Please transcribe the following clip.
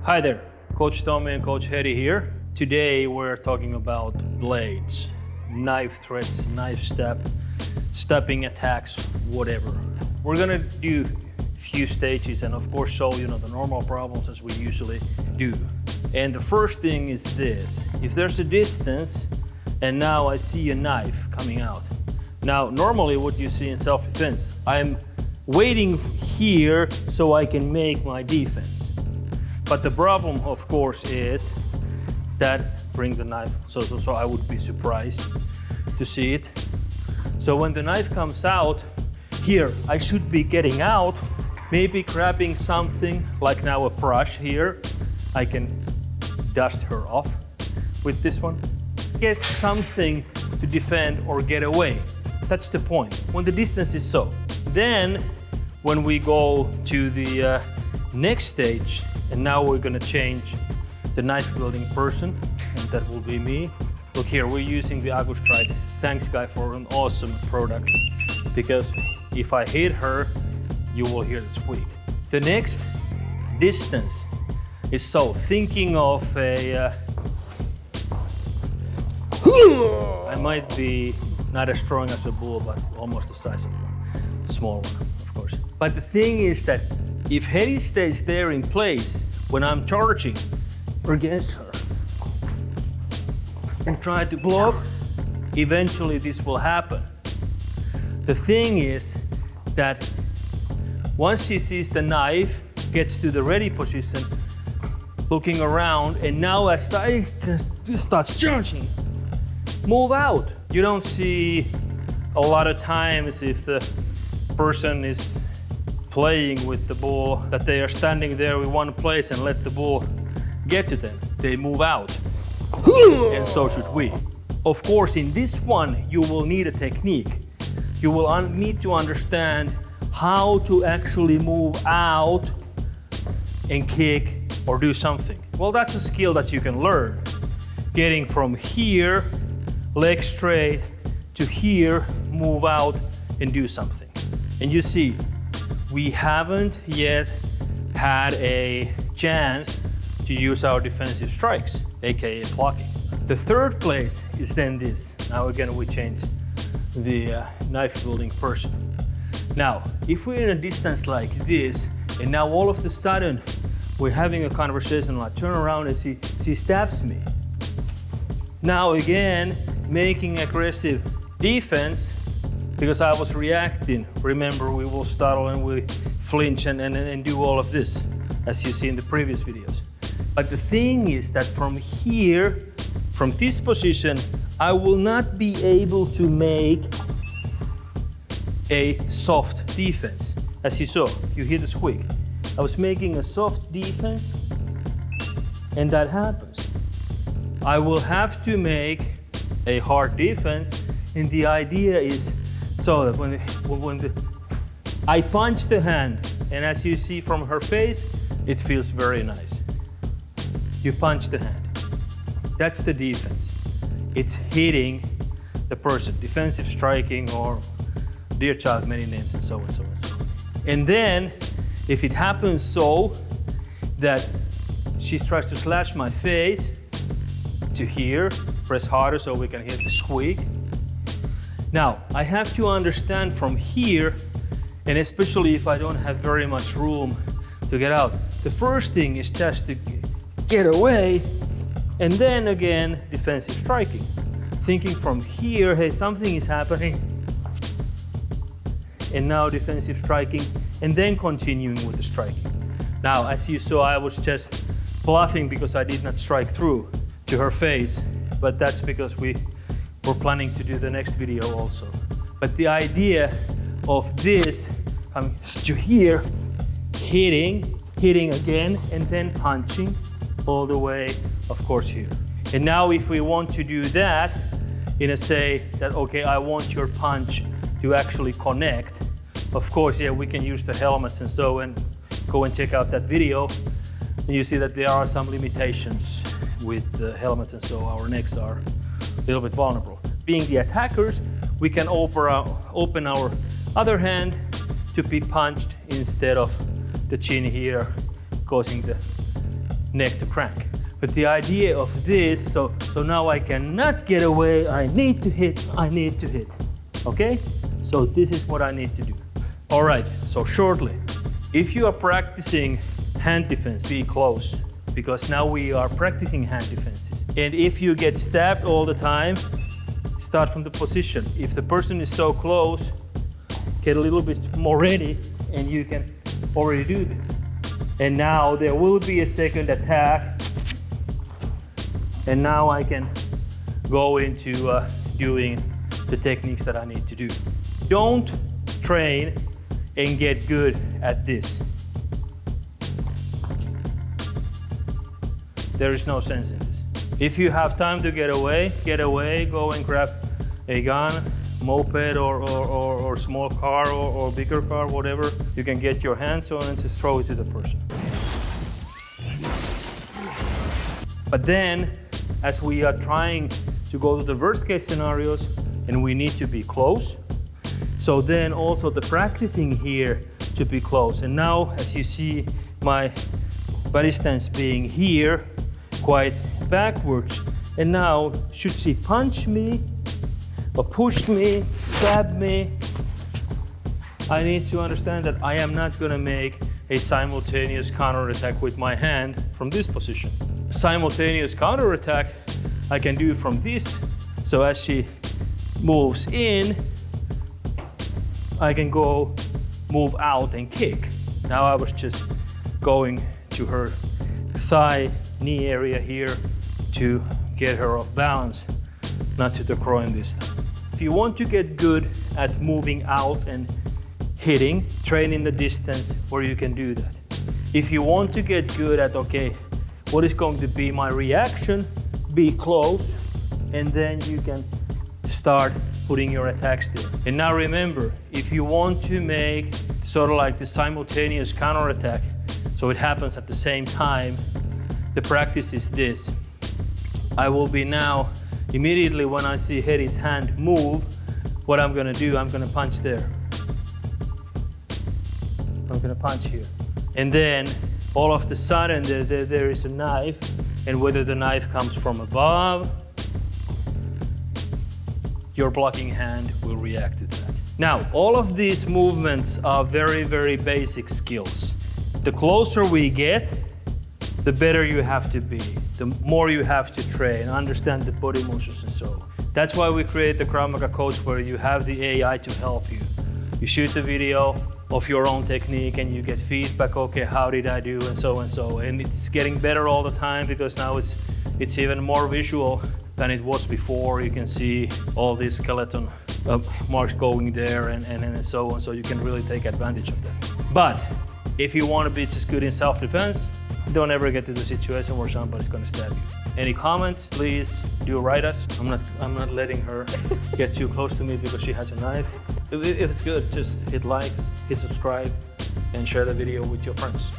Hi there, Coach Tommy and Coach Hedy here. Today we're talking about blades, knife threads, knife stepping attacks, whatever. We're gonna do a few stages and of course show the normal problems as we usually do. And the first thing is this: if there's a distance and now I see a knife coming out. Now normally what you see in self-defense, I'm waiting here so I can make my defense. But the problem, of course, is that bring the knife. So I would be surprised to see it. So when the knife comes out, here I should be getting out, maybe grabbing something like now a brush here. I can dust her off with this one. Get something to defend or get away. That's the point. When the distance is so. Then when we go to the next stage, and now we're gonna change the knife wielding person, and that will be me. Look here, we're using the Strike. Thanks guy for an awesome product, because if I hit her, you will hear the squeak. The next distance is so, thinking of a, I might be not as strong as a bull, but almost the size of one, small one, of course. But the thing is that if Hedy stays there in place when I'm charging against her and try to block, eventually this will happen. The thing is that once she sees the knife, gets to the ready position, looking around, and now as I starts charging, move out. You don't see a lot of times if the person is playing with the bull that they are standing there in one place and let the bull get to them. They move out. And so should we. Of course, in this one, you will need a technique. You will need to understand how to actually move out and kick or do something. Well, that's a skill that you can learn. Getting from here, leg straight, to here, move out and do something. And you see, we haven't yet had a chance to use our defensive strikes, aka blocking. The third place is then this. Now again, we change the knife wielding person. Now, if we're in a distance like this, and now all of a sudden we're having a conversation, like turn around and she stabs me. Now again, making aggressive defense, because I was reacting. Remember, we will startle and we flinch and do all of this, as you see in the previous videos. But the thing is that from here, from this position, I will not be able to make a soft defense. As you saw, you hear the squeak. I was making a soft defense, and that happens. I will have to make a hard defense, and the idea is so that when I punch the hand, and as you see from her face, it feels very nice. You punch the hand. That's the defense. It's hitting the person. Defensive striking, or dear child, many names, and so on, so on, so on. And then, if it happens so that she tries to slash my face to here, press harder so we can hear the squeak. Now, I have to understand from here, and especially if I don't have very much room to get out, the first thing is just to get away, and then again, defensive striking. Thinking from here, hey, something is happening, and now defensive striking, and then continuing with the striking. Now, as you saw, I was just bluffing because I did not strike through to her face, but that's because we're planning to do the next video also. But the idea of this coming to here, hitting again, and then punching all the way, of course, here. And now if we want to do that, say that, okay, I want your punch to actually connect, of course, yeah, we can use the helmets and so, and go and check out that video. And you see that there are some limitations with the helmets, and so our necks are a little bit vulnerable. Being the attackers, we can open our other hand to be punched instead of the chin here, causing the neck to crank. But the idea of this, so now I cannot get away, I need to hit, okay? So this is what I need to do. All right, so shortly, if you are practicing hand defense, be close, because now we are practicing hand defenses. And if you get stabbed all the time, start from the position. If the person is so close, get a little bit more ready and you can already do this. And now there will be a second attack. And now I can go into doing the techniques that I need to do. Don't train and get good at this. There is no sense in this. If you have time to get away, go and grab a gun, moped or small car or bigger car, whatever. You can get your hands on and just throw it to the person. But then, as we are trying to go to the worst case scenarios and we need to be close, so then also the practicing here to be close. And now, as you see, my body stance being here, quite backwards. And now, should she punch me or push me, stab me, I need to understand that I am not gonna make a simultaneous counterattack with my hand from this position. Simultaneous counterattack I can do from this. So as she moves in, I can go move out and kick. Now I was just going to her thigh, knee area here to get her off balance, not to the groin this time. If you want to get good at moving out and hitting, train in the distance where you can do that. If you want to get good at, okay, what is going to be my reaction, be close, and then you can start putting your attacks there. And now remember, if you want to make sort of like the simultaneous counterattack, so it happens at the same time, the practice is this. I will be now, immediately when I see Hedi's hand move, what I'm gonna do, I'm gonna punch there. I'm gonna punch here. And then all of a sudden there is a knife, and whether the knife comes from above, your blocking hand will react to that. Now, all of these movements are very, very basic skills. The closer we get, the better you have to be, the more you have to train, understand the body motions and so on. That's why we create the Krav Maga coach, where you have the AI to help you. You shoot the video of your own technique and you get feedback, okay, how did I do, and so and so. And it's getting better all the time, because now it's even more visual than it was before. You can see all these skeleton marks going there and so on, so you can really take advantage of that. But if you want to be just good in self-defense, don't ever get to the situation where somebody's going to stab you. Any comments, please do write us. I'm not letting her get too close to me because she has a knife. If it's good, just hit like, hit subscribe, and share the video with your friends.